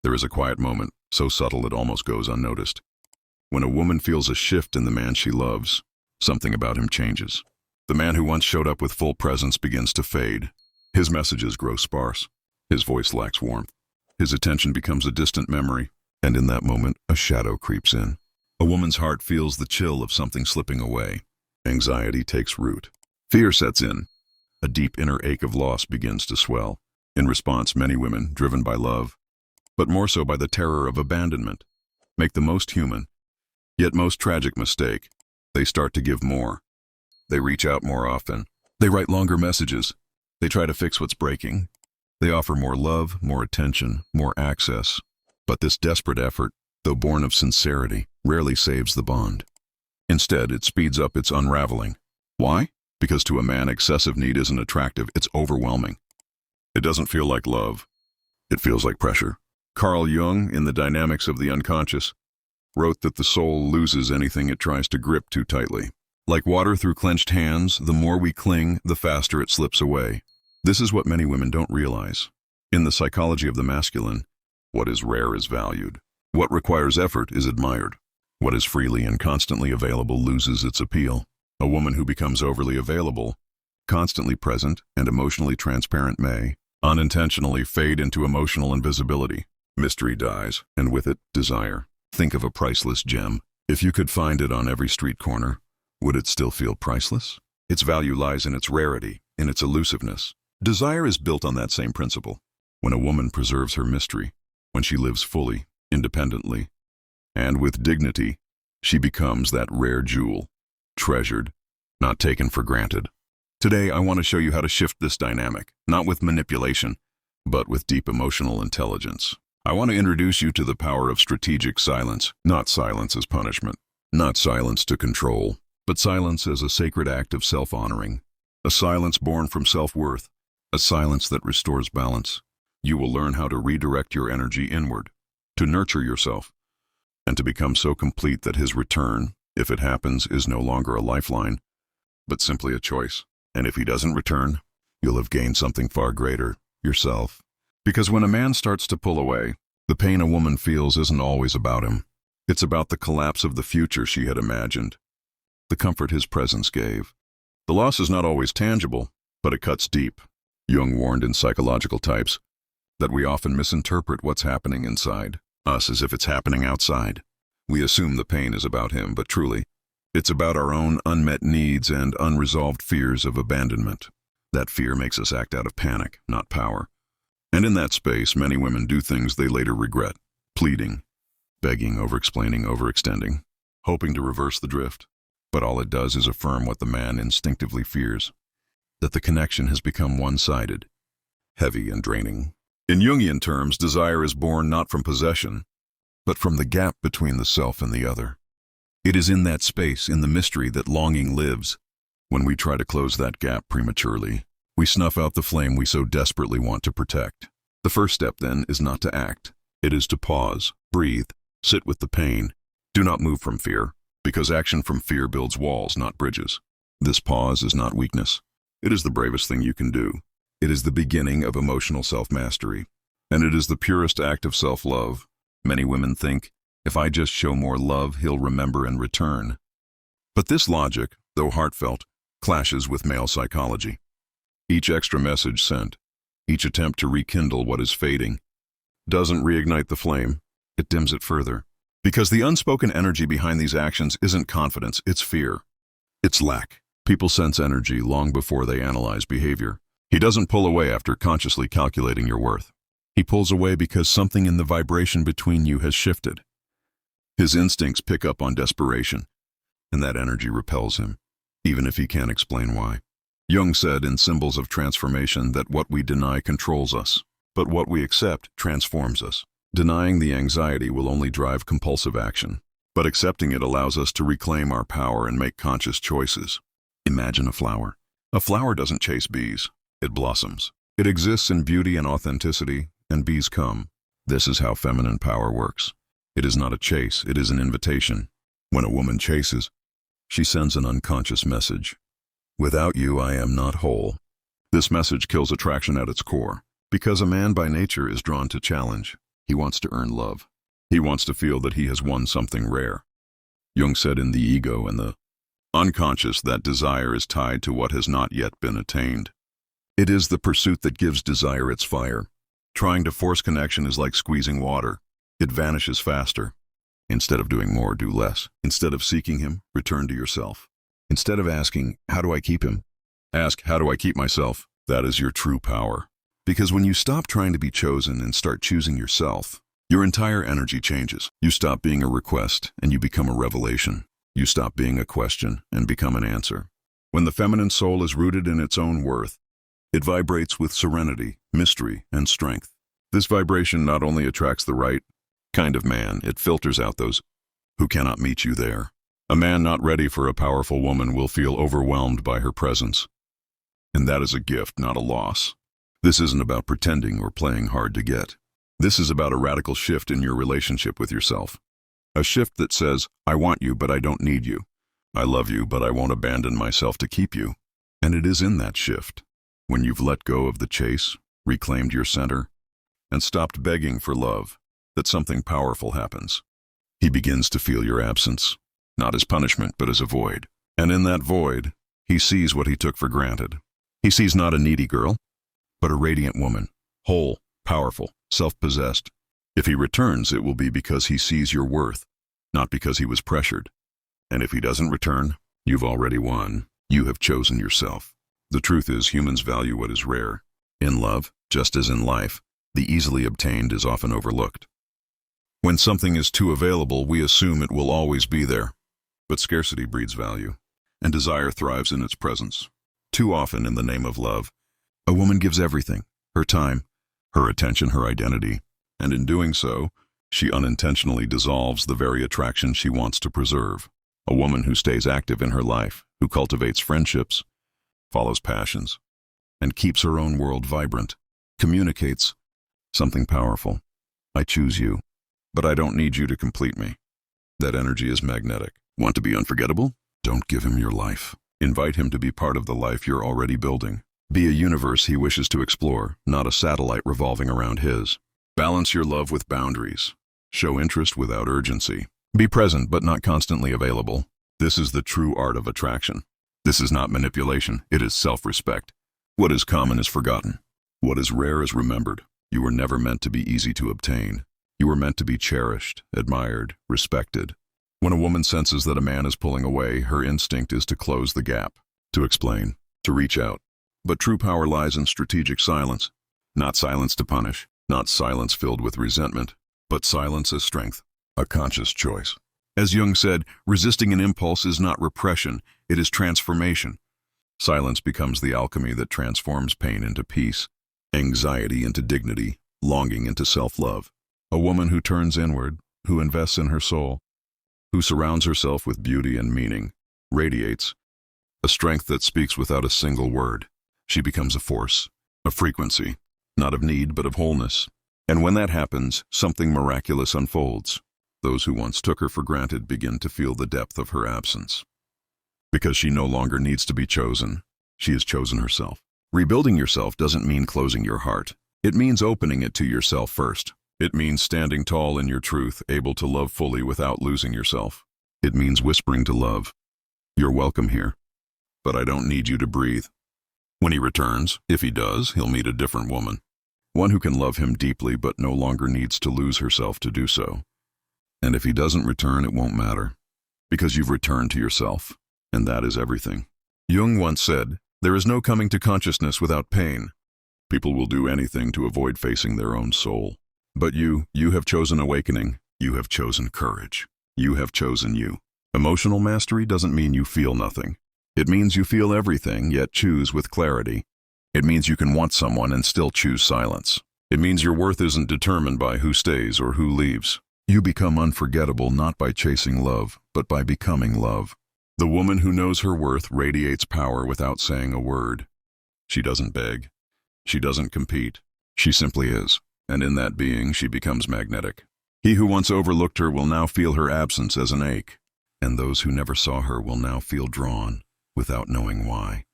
There is a quiet moment, so subtle it almost goes unnoticed. When a woman feels a shift in the man she loves, something about him changes. The man who once showed up with full presence begins to fade. His messages grow sparse. His voice lacks warmth. His attention becomes a distant memory, and in that moment, a shadow creeps in. A woman's heart feels the chill of something slipping away. Anxiety takes root. Fear sets in. A deep inner ache of loss begins to swell. In response, many women, driven by love, but more so by the terror of abandonment, make the most human, yet most tragic mistake. They start to give more. They reach out more often. They write longer messages. They try to fix what's breaking. They offer more love, more attention, more access. But this desperate effort, though born of sincerity, rarely saves the bond. Instead, it speeds up its unraveling. Why? Because to a man, excessive need isn't attractive, it's overwhelming. It doesn't feel like love. It feels like pressure. Carl Jung, in The Dynamics of the Unconscious, wrote that the soul loses anything it tries to grip too tightly. Like water through clenched hands, the more we cling, the faster it slips away. This is what many women don't realize. In the psychology of the masculine, what is rare is valued. What requires effort is admired. What is freely and constantly available loses its appeal. A woman who becomes overly available, constantly present, and emotionally transparent may, unintentionally, fade into emotional invisibility. Mystery dies, and with it, desire. Think of a priceless gem. If you could find it on every street corner, would it still feel priceless? Its value lies in its rarity, in its elusiveness. Desire is built on that same principle. When a woman preserves her mystery, when she lives fully, independently, and with dignity, she becomes that rare jewel, treasured, not taken for granted. Today, I want to show you how to shift this dynamic, not with manipulation, but with deep emotional intelligence. I want to introduce you to the power of strategic silence, not silence as punishment, not silence to control, but silence as a sacred act of self-honoring, a silence born from self-worth, a silence that restores balance. You will learn how to redirect your energy inward, to nurture yourself, and to become so complete that his return, if it happens, is no longer a lifeline, but simply a choice. And if he doesn't return, you'll have gained something far greater, yourself. Because when a man starts to pull away, the pain a woman feels isn't always about him. It's about the collapse of the future she had imagined, the comfort his presence gave. The loss is not always tangible, but it cuts deep. Jung warned in Psychological Types that we often misinterpret what's happening inside us as if it's happening outside. We assume the pain is about him, but truly, it's about our own unmet needs and unresolved fears of abandonment. That fear makes us act out of panic, not power. And in that space, many women do things they later regret, pleading, begging, over-explaining, overextending, hoping to reverse the drift. But all it does is affirm what the man instinctively fears, that the connection has become one-sided, heavy and draining. In Jungian terms, desire is born not from possession, but from the gap between the self and the other. It is in that space, in the mystery, that longing lives. When we try to close that gap prematurely, we snuff out the flame we so desperately want to protect. The first step, then, is not to act. It is to pause, breathe, sit with the pain. Do not move from fear, because action from fear builds walls, not bridges. This pause is not weakness. It is the bravest thing you can do. It is the beginning of emotional self-mastery, and it is the purest act of self-love. Many women think, if I just show more love, he'll remember and return. But this logic, though heartfelt, clashes with male psychology. Each extra message sent, each attempt to rekindle what is fading, doesn't reignite the flame, it dims it further. Because the unspoken energy behind these actions isn't confidence, it's fear. It's lack. People sense energy long before they analyze behavior. He doesn't pull away after consciously calculating your worth. He pulls away because something in the vibration between you has shifted. His instincts pick up on desperation, and that energy repels him, even if he can't explain why. Jung said in Symbols of Transformation that what we deny controls us, but what we accept transforms us. Denying the anxiety will only drive compulsive action, but accepting it allows us to reclaim our power and make conscious choices. Imagine a flower. A flower doesn't chase bees, it blossoms. It exists in beauty and authenticity, and bees come. This is how feminine power works. It is not a chase, it is an invitation. When a woman chases, she sends an unconscious message. Without you, I am not whole. This message kills attraction at its core, because a man by nature is drawn to challenge. He wants to earn love. He wants to feel that he has won something rare. Jung said in the ego and the unconscious that desire is tied to what has not yet been attained. It is the pursuit that gives desire its fire. Trying to force connection is like squeezing water. It vanishes faster. Instead of doing more, do less. Instead of seeking him, return to yourself. Instead of asking, how do I keep him? Ask, how do I keep myself? That is your true power. Because when you stop trying to be chosen and start choosing yourself, your entire energy changes. You stop being a request and you become a revelation. You stop being a question and become an answer. When the feminine soul is rooted in its own worth, it vibrates with serenity, mystery, and strength. This vibration not only attracts the right kind of man, it filters out those who cannot meet you there. A man not ready for a powerful woman will feel overwhelmed by her presence. And that is a gift, not a loss. This isn't about pretending or playing hard to get. This is about a radical shift in your relationship with yourself. A shift that says, I want you, but I don't need you. I love you, but I won't abandon myself to keep you. And it is in that shift, when you've let go of the chase, reclaimed your center, and stopped begging for love, that something powerful happens. He begins to feel your absence, not as punishment, but as a void. And in that void, he sees what he took for granted. He sees not a needy girl, but a radiant woman, whole, powerful, self-possessed. If he returns, it will be because he sees your worth, not because he was pressured. And if he doesn't return, you've already won. You have chosen yourself. The truth is, humans value what is rare. In love, just as in life, the easily obtained is often overlooked. When something is too available, we assume it will always be there. But scarcity breeds value, and desire thrives in its presence. Too often, in the name of love, a woman gives everything, her time, her attention, her identity, and in doing so, she unintentionally dissolves the very attraction she wants to preserve. A woman who stays active in her life, who cultivates friendships, follows passions, and keeps her own world vibrant, communicates something powerful. I choose you, but I don't need you to complete me. That energy is magnetic. Want to be unforgettable? Don't give him your life. Invite him to be part of the life you're already building. Be a universe he wishes to explore, not a satellite revolving around his. Balance your love with boundaries. Show interest without urgency. Be present but not constantly available. This is the true art of attraction. This is not manipulation, it is self-respect. What is common is forgotten. What is rare is remembered. You were never meant to be easy to obtain. You were meant to be cherished, admired, respected. When a woman senses that a man is pulling away, her instinct is to close the gap, to explain, to reach out. But true power lies in strategic silence. Not silence to punish, not silence filled with resentment, but silence as strength, a conscious choice. As Jung said, resisting an impulse is not repression, it is transformation. Silence becomes the alchemy that transforms pain into peace, anxiety into dignity, longing into self-love. A woman who turns inward, who invests in her soul, who surrounds herself with beauty and meaning, radiates a strength that speaks without a single word. She becomes a force, a frequency, not of need but of wholeness. And when that happens, something miraculous unfolds. Those who once took her for granted begin to feel the depth of her absence. Because she no longer needs to be chosen, she has chosen herself. Rebuilding yourself doesn't mean closing your heart. It means opening it to yourself first. It means standing tall in your truth, able to love fully without losing yourself. It means whispering to love, "You're welcome here, but I don't need you to breathe." When he returns, if he does, he'll meet a different woman. One who can love him deeply but no longer needs to lose herself to do so. And if he doesn't return, it won't matter, because you've returned to yourself, and that is everything. Jung once said, "There is no coming to consciousness without pain." People will do anything to avoid facing their own soul. But you have chosen awakening. You have chosen courage. You have chosen you. Emotional mastery doesn't mean you feel nothing. It means you feel everything, yet choose with clarity. It means you can want someone and still choose silence. It means your worth isn't determined by who stays or who leaves. You become unforgettable not by chasing love, but by becoming love. The woman who knows her worth radiates power without saying a word. She doesn't beg. She doesn't compete. She simply is. And in that being, she becomes magnetic. He who once overlooked her will now feel her absence as an ache, and those who never saw her will now feel drawn, without knowing why.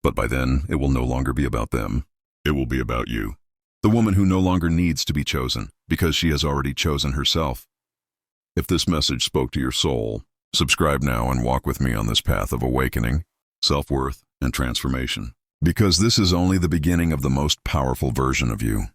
But by then, it will no longer be about them. It will be about you. The woman who no longer needs to be chosen because she has already chosen herself. If this message spoke to your soul, subscribe now and walk with me on this path of awakening, self-worth, and transformation. Because this is only the beginning of the most powerful version of you.